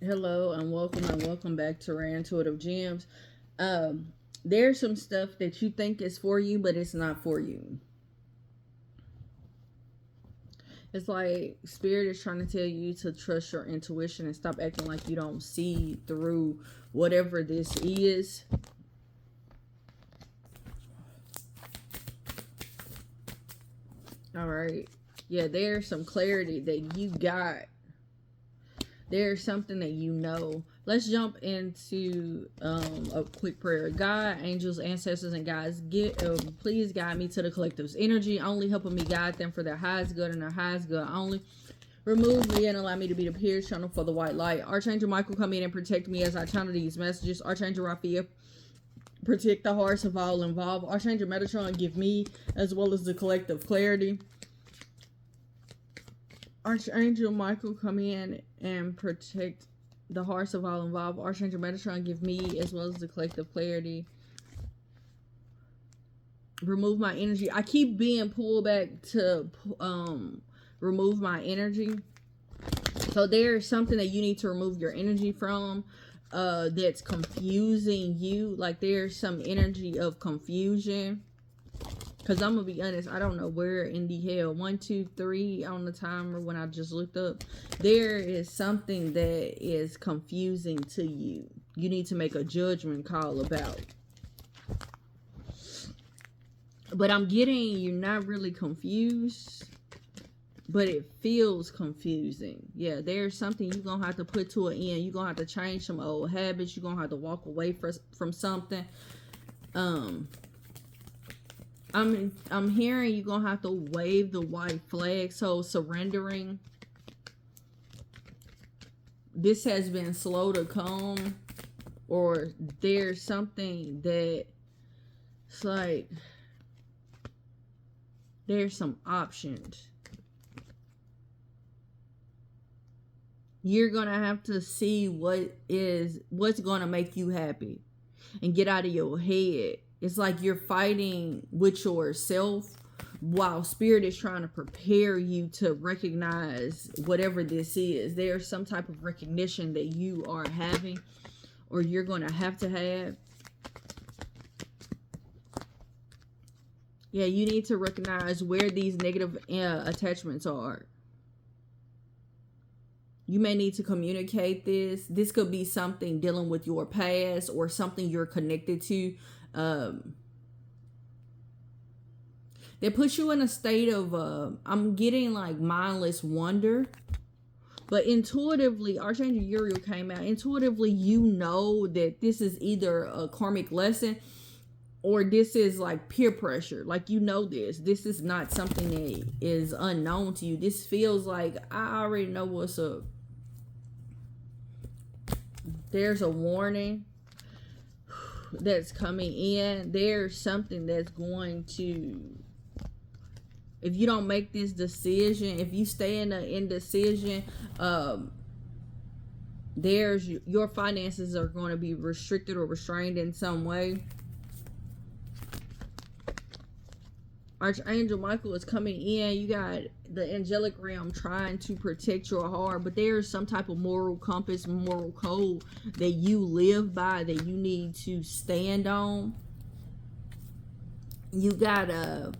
Hello and welcome back to Rare Intuitive Gems. There's some stuff that you think is for you, but it's not for you. It's like Spirit is trying to tell you to trust your intuition and stop acting like you don't see through whatever this is. All right. Yeah, there's some clarity that you got. There's something that you know. Let's jump into a quick prayer. God, angels, ancestors, and guides, please guide me to the collective's energy, only helping me guide them for their highest good and their highest good only. Remove me and allow me to be the pure channel for the white light. Archangel Michael, come in and protect me as I channel these messages. Archangel Raphael, protect the hearts of all involved. Archangel Metatron, give me as well as the collective clarity. Archangel Michael, come in and protect the hearts of all involved. Archangel Metatron, give me as well as the collective clarity. Remove my energy. I keep being pulled back to remove my energy. So there's something that you need to remove your energy from that's confusing you. Like there's some energy of confusion. Because I'm going to be honest, I don't know where in the hell, 1, 2, 3 on the timer when I just looked up. There is something that is confusing to you. You need to make a judgment call about. But I'm getting you're not really confused, but it feels confusing. Yeah, there's something you're going to have to put to an end. You're going to have to change some old habits. You're going to have to walk away from something. I'm hearing you're gonna have to wave the white flag. So surrendering. This has been slow to come, or there's something that it's like there's some options. You're gonna have to see what's gonna make you happy and get out of your head. It's like you're fighting with yourself while Spirit is trying to prepare you to recognize whatever this is. There's some type of recognition that you are having or you're going to have. Yeah, you need to recognize where these negative attachments are. You may need to communicate this. This could be something dealing with your past or something you're connected to. That puts you in a state of I'm getting like mindless wonder, but intuitively Archangel Uriel came out. Intuitively you know that this is either a karmic lesson or this is like peer pressure. Like you know this is not something that is unknown to you. This feels like I already know what's up. There's a warning that's coming in. There's something that's going to, if you don't make this decision, if you stay in the indecision, there's your finances are going to be restricted or restrained in some way. Archangel Michael is coming in. You got the angelic realm trying to protect your heart, but there's some type of moral compass, moral code that you live by that you need to stand on. You got a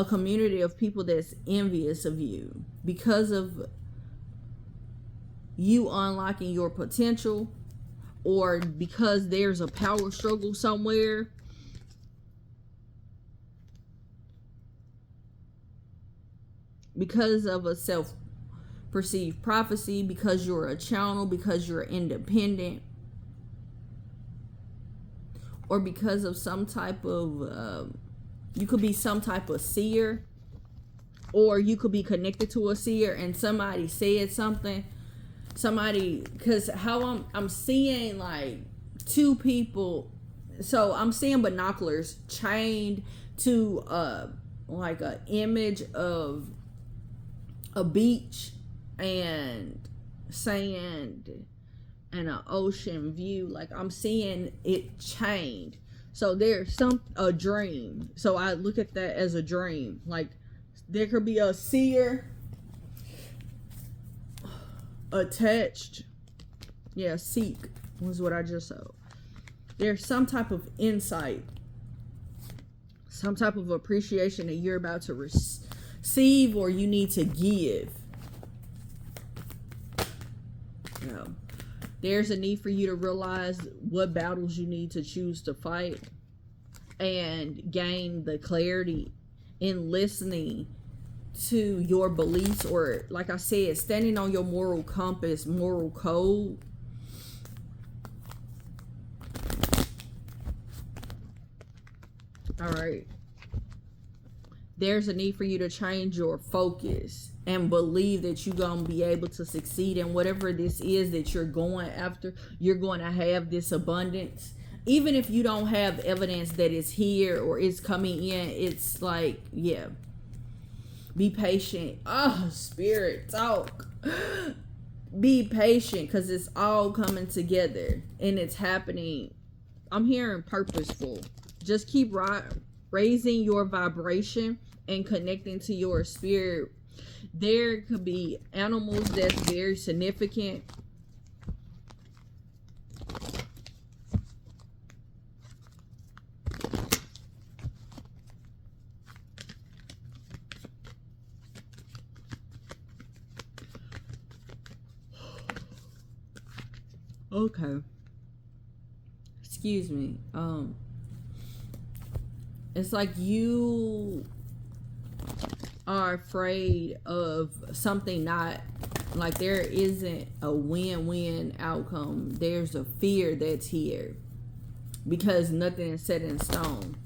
community of people that's envious of you because of you unlocking your potential, or because there's a power struggle somewhere. Because of a self-perceived prophecy, because you're a channel, because you're independent, or because of some type of you could be some type of seer, or you could be connected to a seer and somebody said something. Somebody, because how I'm seeing like two people. So I'm seeing binoculars chained to like an image of a beach and sand and an ocean view. Like I'm seeing it chained. So there's a dream. So I look at that as a dream. Like there could be a seer attached Yeah, seek was what I just saw. There's some type of insight, some type of appreciation that you're about to receive or you need to give. There's a need for you to realize what battles you need to choose to fight and gain the clarity in listening to your beliefs, or like I said, standing on your moral compass, moral code. All right. There's a need for you to change your focus and believe that you're going to be able to succeed in whatever this is that you're going after. You're going to have this abundance. Even if you don't have evidence that it's here or it's coming in, it's like, yeah. Be patient. Oh, Spirit, talk. Be patient, because it's all coming together and it's happening. I'm hearing purposeful. Just keep raising your vibration and connecting to your spirit. There could be animals that's very significant. Okay. Excuse me. It's like you are afraid of something, not like there isn't a win-win outcome. There's a fear that's here because nothing is set in stone.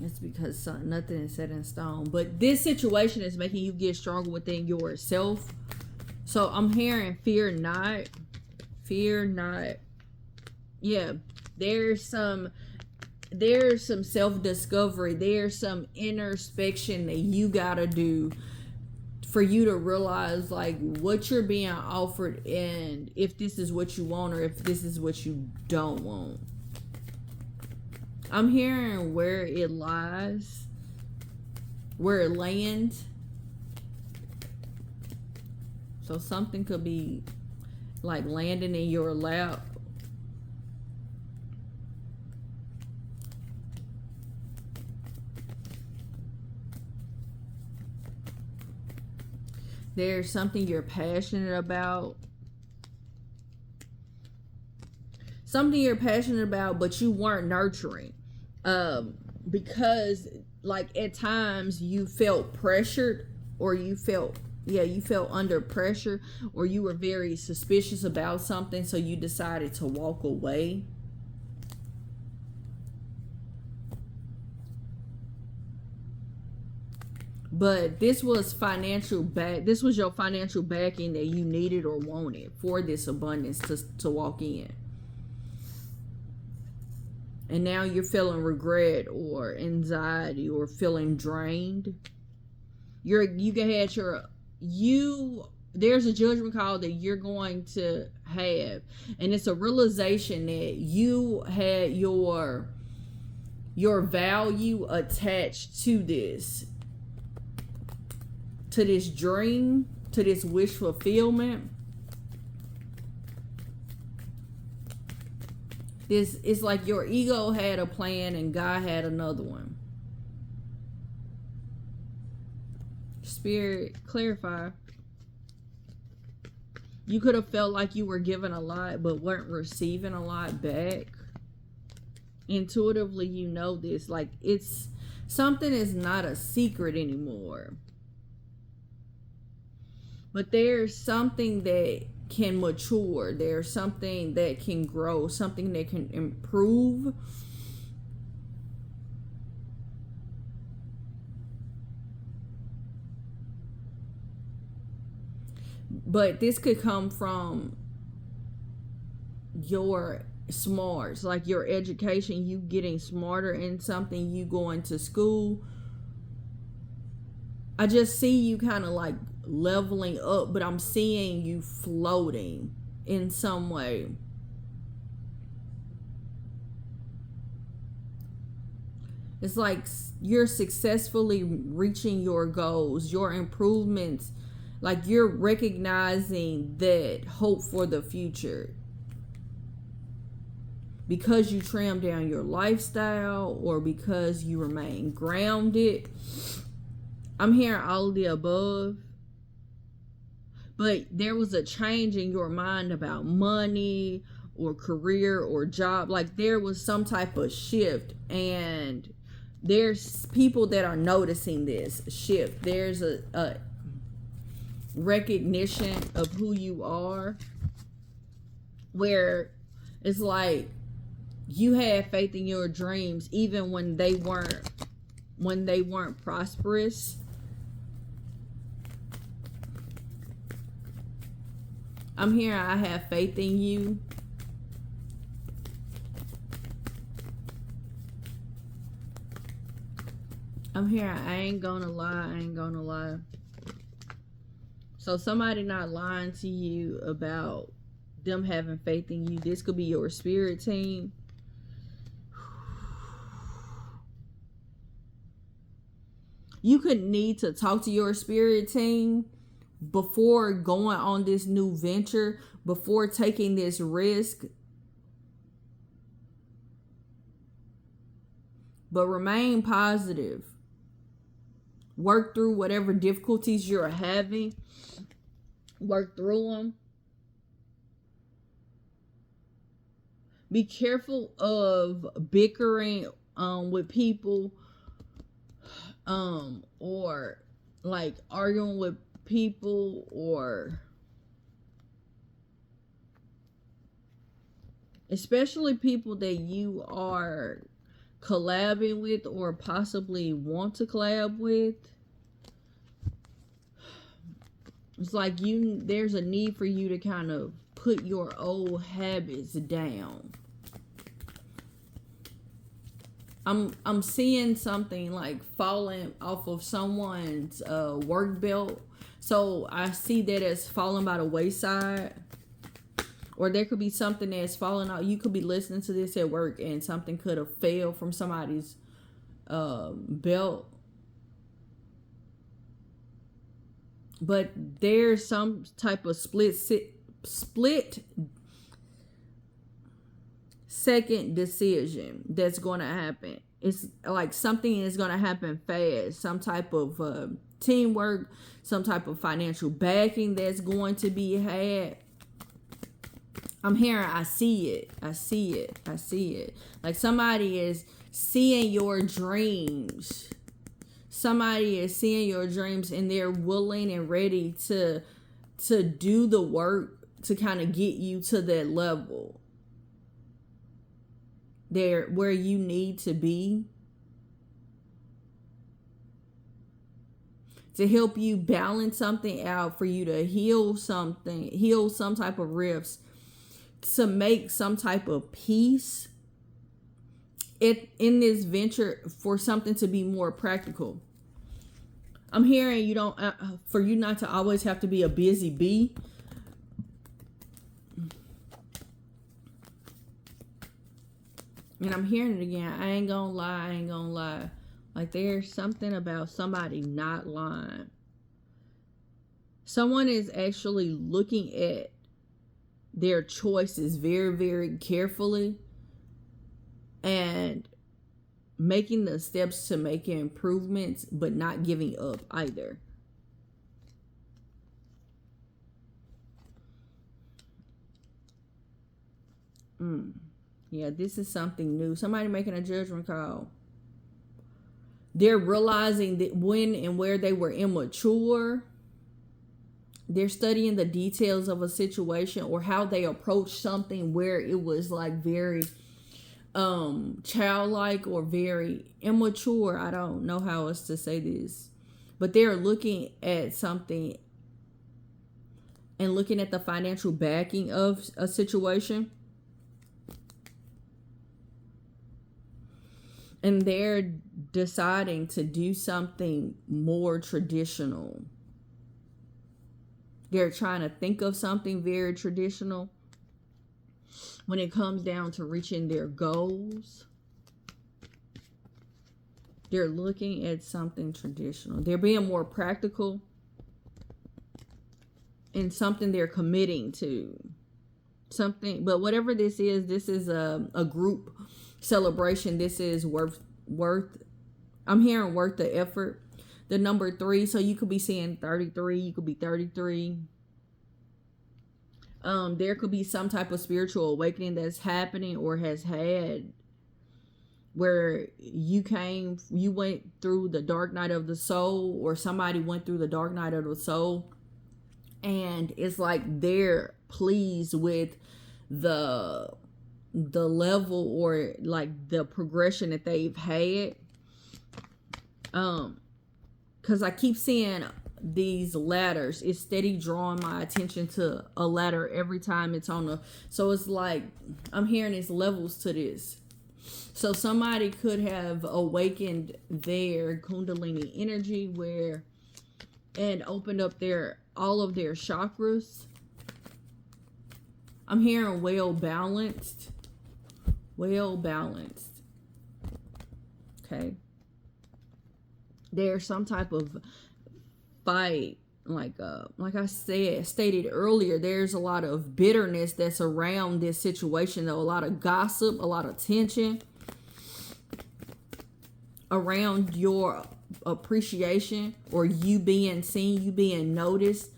It's because nothing is set in stone. But this situation is making you get stronger within yourself. So I'm hearing fear not. Fear not. Yeah. There's some self-discovery. There's some introspection that you gotta do for you to realize like what you're being offered and if this is what you want or if this is what you don't want. I'm hearing where it lies, where it lands. So something could be like landing in your lap. There's something you're passionate about. Something you're passionate about, but you weren't nurturing. Because like at times you felt pressured or you felt under pressure or you were very suspicious about something, so you decided to walk away. But this was this was your financial backing that you needed or wanted for this abundance to walk in. And now you're feeling regret or anxiety or feeling drained. There's a judgment call that you're going to have. And it's a realization that you had your value attached to this dream, to this wish fulfillment. This is like your ego had a plan and God had another one. Spirit, clarify. You could have felt like you were given a lot but weren't receiving a lot back. Intuitively, you know this. Like it's something is not a secret anymore. But there's something that can mature. There's something that can grow. Something that can improve. But this could come from your smarts, like your education, you getting smarter in something, you going to school. I just see you kind of like leveling up, but I'm seeing you floating in some way. It's like you're successfully reaching your goals, your improvements Like you're recognizing that hope for the future because you trim down your lifestyle or because you remain grounded. I'm hearing all of the above. But there was a change in your mind about money or career or job. Like there was some type of shift, and there's people that are noticing this shift. There's a recognition of who you are, where it's like you had faith in your dreams even when they weren't prosperous. I'm here. I have faith in you. I'm here. I ain't gonna lie. I ain't gonna lie. So somebody not lying to you about them having faith in you. This could be your spirit team. You could need to talk to your spirit team before going on this new venture, before taking this risk. But remain positive. Work through whatever difficulties you're having. Work through them. Be careful of bickering with people or like arguing with people, or especially people that you are collabing with or possibly want to collab with. It's like there's a need for you to kind of put your old habits down. I'm seeing something like falling off of someone's work belt. So I see that as falling by the wayside. Or there could be something that's falling out. You could be listening to this at work and something could have fell from somebody's belt. But there's some type of split second decision that's going to happen. It's like something is going to happen fast. Some type of teamwork, some type of financial backing that's going to be had. I'm hearing, I see it. I see it. I see it. Like somebody is seeing your dreams. Somebody is seeing your dreams and they're willing and ready to do the work to kind of get you to that level. There where you need to be. To help you balance something out, for you to heal some type of rifts, to make some type of peace in this venture, for something to be more practical. I'm hearing you don't, for you not to always have to be a busy bee. And I'm hearing it again. I ain't gonna lie. Like there's something about somebody not lying. Someone is actually looking at their choices very, very carefully and making the steps to make improvements, but not giving up either. Yeah, this is something new. Somebody making a judgment call. They're realizing that when and where they were immature. They're studying the details of a situation or how they approached something where it was like very childlike or very immature. I don't know how else to say this. But they're looking at something and looking at the financial backing of a situation. And they're deciding to do something more traditional. They're trying to think of something very traditional when it comes down to reaching their goals. They're looking at something traditional. They're being more practical. and something they're committing to. Something, but whatever this is a group celebration. This is worth, I'm hearing worth the effort. The number 3, so you could be seeing 33, you could be 33. There could be some type of spiritual awakening that's happening or has had, where you went through the dark night of the soul, or somebody went through the dark night of the soul, and it's like they're pleased with the level, or like the progression that they've had. Because I keep seeing these ladders. It's steady drawing my attention to a ladder every time it's on so it's like I'm hearing there's levels to this. So somebody could have awakened their Kundalini energy and opened up all of their chakras. I'm hearing well balanced. Okay. There's some type of fight, like I stated earlier, there's a lot of bitterness that's around this situation, though. A lot of gossip, a lot of tension around your appreciation, or you being seen, you being noticed.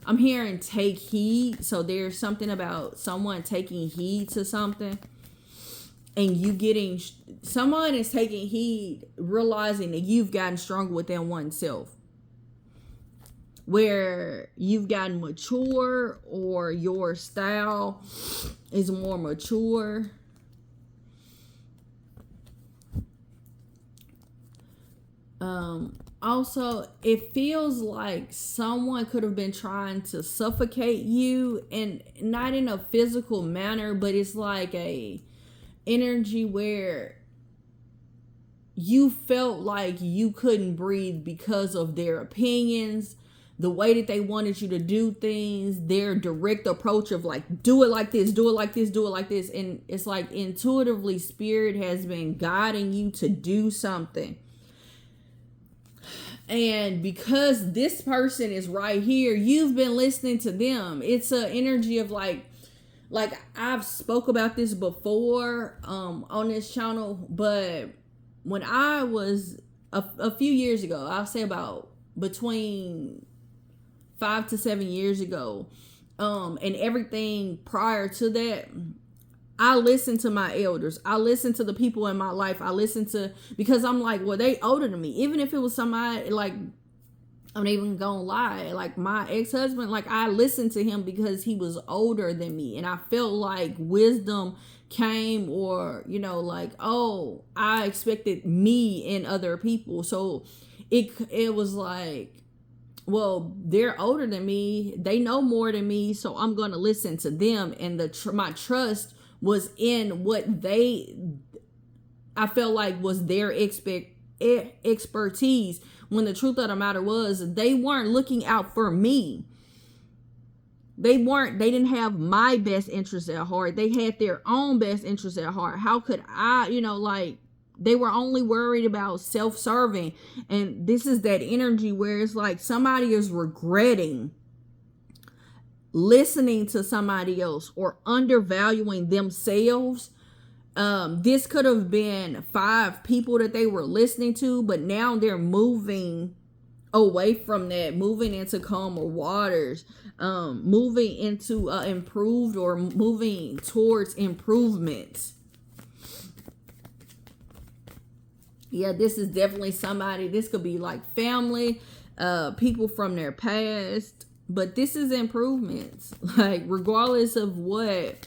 I'm hearing take heed. So there's something about someone taking heed to something, and someone is taking heed, realizing that you've gotten stronger within oneself, where you've gotten mature, or your style is more mature. Also, it feels like someone could have been trying to suffocate you, and not in a physical manner, but it's like a energy where you felt like you couldn't breathe because of their opinions, the way that they wanted you to do things, their direct approach of like, do it like this, do it like this, do it like this. And it's like intuitively spirit has been guiding you to do something. And because this person is right here, you've been listening to them. It's an energy of like I've spoke about this before on this channel, but when I was a few years ago, I'll say about between 5 to 7 years ago, and everything prior to that, I listened to my elders. I listened to the people in my life. Because I'm like, well, they older than me. Even if it was somebody like, I'm not even gonna lie, like my ex-husband, like I listened to him because he was older than me, and I felt like wisdom came, or like, oh, I expected me in other people. So it was like, well, they're older than me, they know more than me, so I'm gonna listen to them. And my trust was in what I felt like was their expertise, when the truth of the matter was they weren't looking out for me. They didn't have my best interest at heart. They had their own best interest at heart. How could I, like, they were only worried about self-serving. And this is that energy where it's like somebody is regretting listening to somebody else or undervaluing themselves. This could have been 5 people that they were listening to, but now they're moving away from that, moving into calmer waters, moving into improved, or moving towards improvements. Yeah, this is definitely somebody. This could be like family, people from their past, but this is improvements. Like, regardless of what,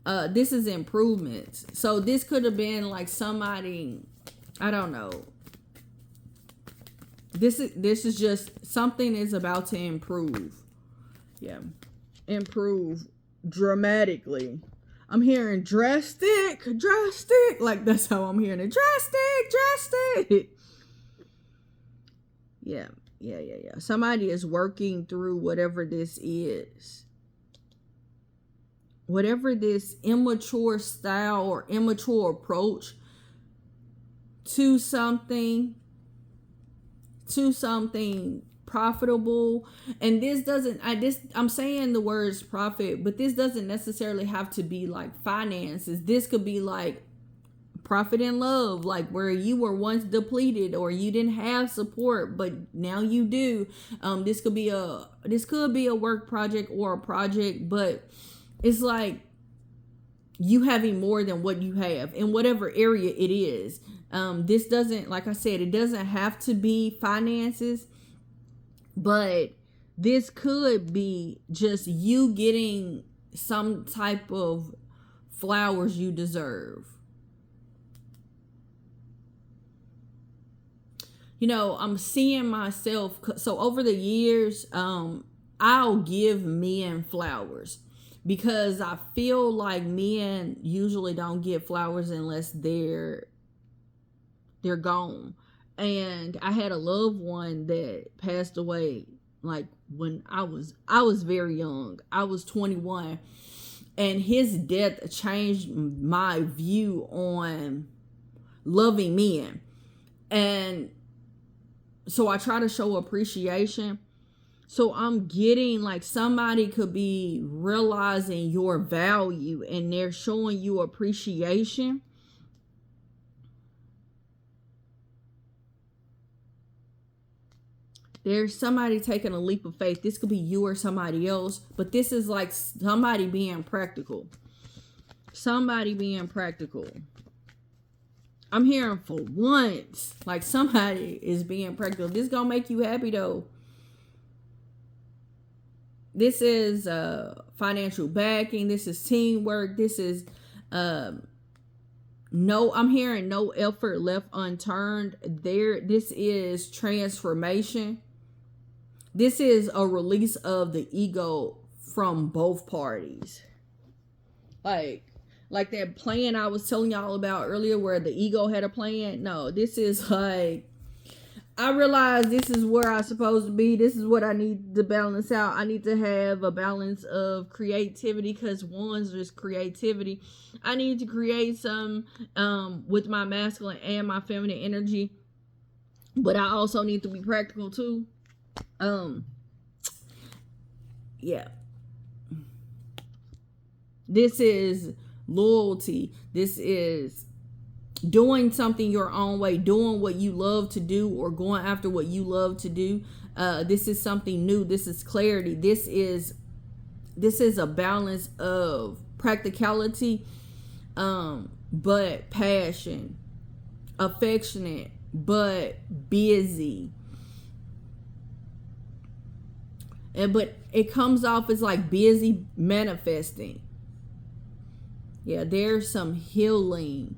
this is improvements. So this could have been like somebody, I don't know. This is just something is about to improve. Yeah, improve dramatically. I'm hearing drastic. Like, that's how I'm hearing it. Drastic. Yeah. Somebody is working through whatever this is. Whatever this immature style or immature approach to something profitable. And this doesn't, I'm saying the words profit, but this doesn't necessarily have to be like finances. This could be like profit in love, like where you were once depleted or you didn't have support, but now you do. This could be a work project or a project, but it's like you having more than what you have in whatever area it is. This doesn't, like I said, it doesn't have to be finances, but this could be just you getting some type of flowers you deserve. You know, I'm seeing myself. So over the years, I'll give men flowers, because I feel like men usually don't get flowers unless they're gone. And I had a loved one that passed away like when I was very young. I was 21, and his death changed my view on loving men. And so I try to show appreciation. So I'm getting like somebody could be realizing your value and they're showing you appreciation. There's somebody taking a leap of faith. This could be you or somebody else, but this is like somebody being practical. Somebody being practical. I'm hearing for once, like somebody is being practical. This gonna make you happy though. This is financial backing. This is teamwork. This is I'm hearing no effort left unturned. This is transformation. This is a release of the ego from both parties. Like that plan I was telling y'all about earlier where the ego had a plan. No, this is like, I realize this is where I'm supposed to be. This is what I need to balance out. I need to have a balance of creativity, because one's just creativity. I need to create some with my masculine and my feminine energy, but I also need to be practical too. Yeah. This is loyalty. This is doing something your own way, doing what you love to do, or going after what you love to do. This is something new. This is clarity. This is a balance of practicality, but passion, affectionate, but busy. But it comes off as like busy manifesting. Yeah, there's some healing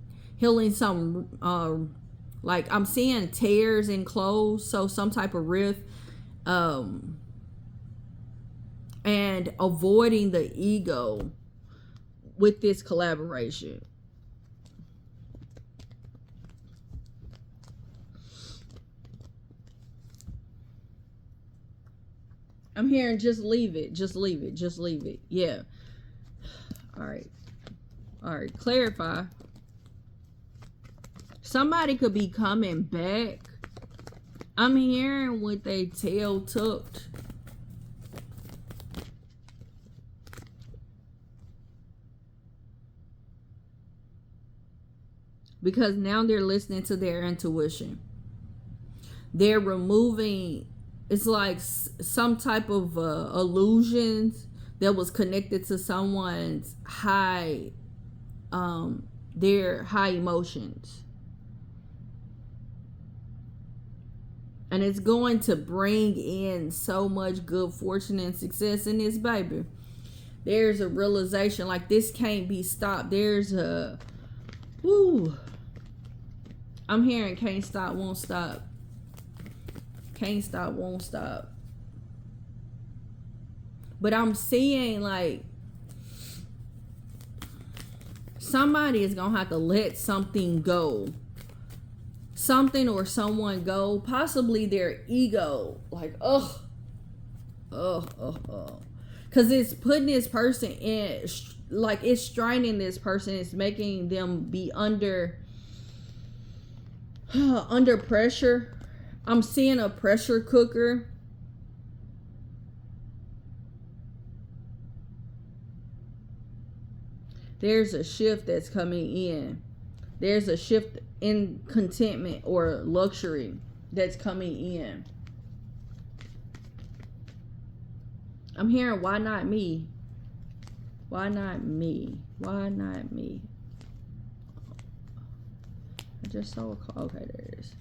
some like I'm seeing tears in clothes, so some type of rift, and avoiding the ego with this collaboration. I'm hearing just leave it. Yeah. All right, clarify. Somebody could be coming back. I'm hearing with their tail tucked. Because now they're listening to their intuition. They're removing, it's like some type of illusions that was connected to someone's their high emotions. And it's going to bring in so much good fortune and success in this baby. There's a realization like this can't be stopped. There's a, I'm hearing can't stop, won't stop. Can't stop, won't stop. But I'm seeing like somebody is going to have to let something go. Something or someone go, possibly their ego, like because it's putting this person in, like it's straining this person, it's making them be under pressure. I'm seeing a pressure cooker, There's a shift that's coming in. There's a shift in contentment or luxury that's coming in. I'm hearing, why not me? Why not me? Why not me? I just saw a call. Okay, there it is.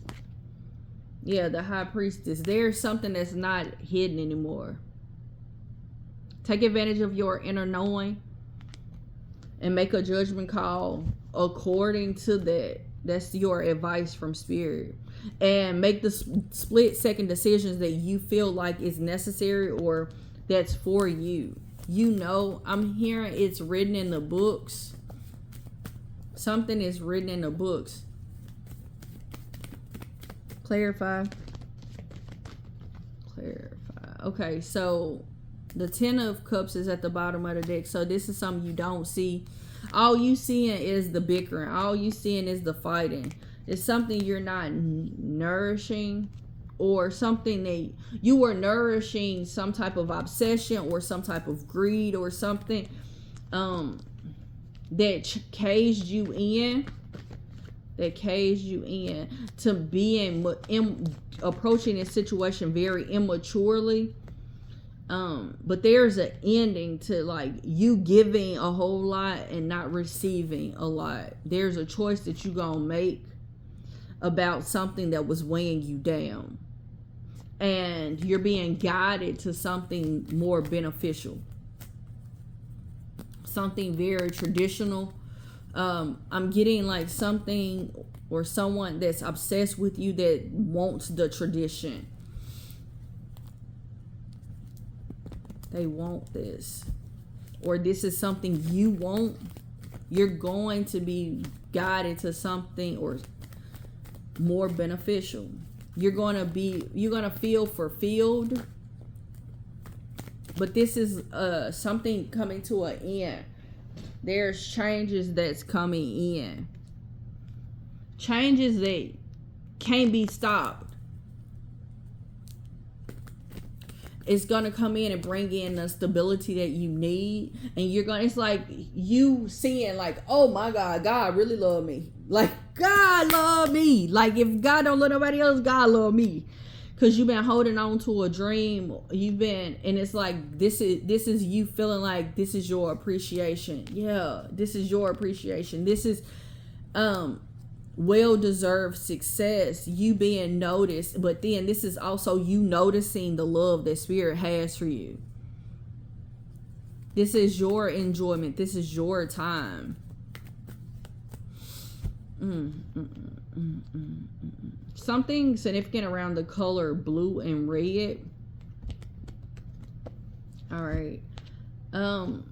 Yeah, the high priestess. There's something that's not hidden anymore. Take advantage of your inner knowing and make a judgment call according to that. That's your advice from spirit. And make the split second decisions that you feel like is necessary or that's for you. You know, I'm hearing it's written in the books. Something is written in the books. Clarify. Okay, so the 10 of Cups is at the bottom of the deck. So this is something you don't see. All you seeing is the bickering. All you seeing is the fighting. It's something you're not nourishing, or something that you were nourishing, some type of obsession or some type of greed or something that caged you in. That caged you in to being approaching this situation very immaturely. But there's an ending to like you giving a whole lot and not receiving a lot. There's a choice that you gonna make about something that was weighing you down, and you're being guided to something more beneficial, something very traditional. I'm getting like something or someone that's obsessed with you that wants the tradition. They want this, or this is something you want. You're going to be guided to something or more beneficial. You're gonna feel fulfilled, but this is something coming to an end. There's changes that's coming in, changes that can't be stopped. It's gonna come in and bring in the stability that you need, and it's like you seeing like, oh my God, God really love me. Like God love me. Like if God don't love nobody else, God love me. Cause you've been holding on to a dream. And it's like this is you feeling like this is your appreciation. Yeah, this is your appreciation. This is well-deserved success, you being noticed, but then this is also you noticing the love that spirit has for you. This is your enjoyment. This is your time. Something significant around the color blue and red. All right. All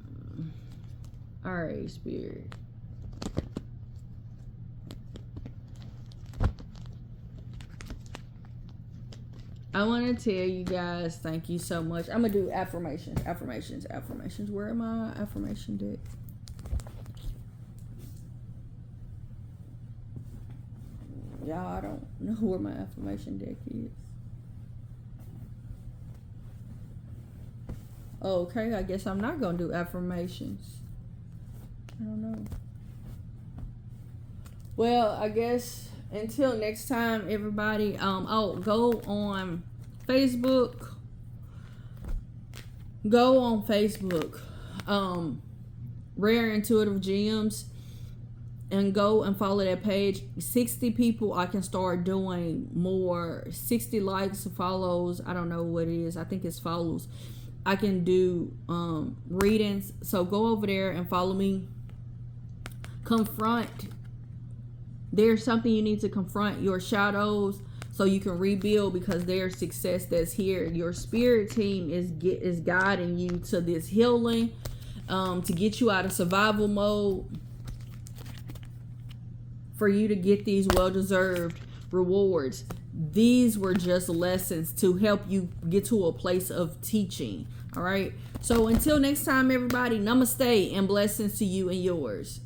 right, spirit. I want to tell you guys, thank you so much. I'm going to do affirmations. Where am I? Affirmation deck. Y'all, I don't know where my affirmation deck is. Okay, I guess I'm not going to do affirmations. I don't know. Well, I guess until next time, everybody. Go on Facebook. Rare Intuitive Gems. And go and follow that page. 60 people, I can start doing more. 60 likes, follows. I don't know what it is. I think it's follows. I can do readings. So go over there and follow me. Confront. There's something you need to confront, your shadows, so you can rebuild, because there's success that's here. Your spirit team is guiding you to this healing, to get you out of survival mode, for you to get these well-deserved rewards. These were just lessons to help you get to a place of teaching. All right. So until next time, everybody, namaste and blessings to you and yours.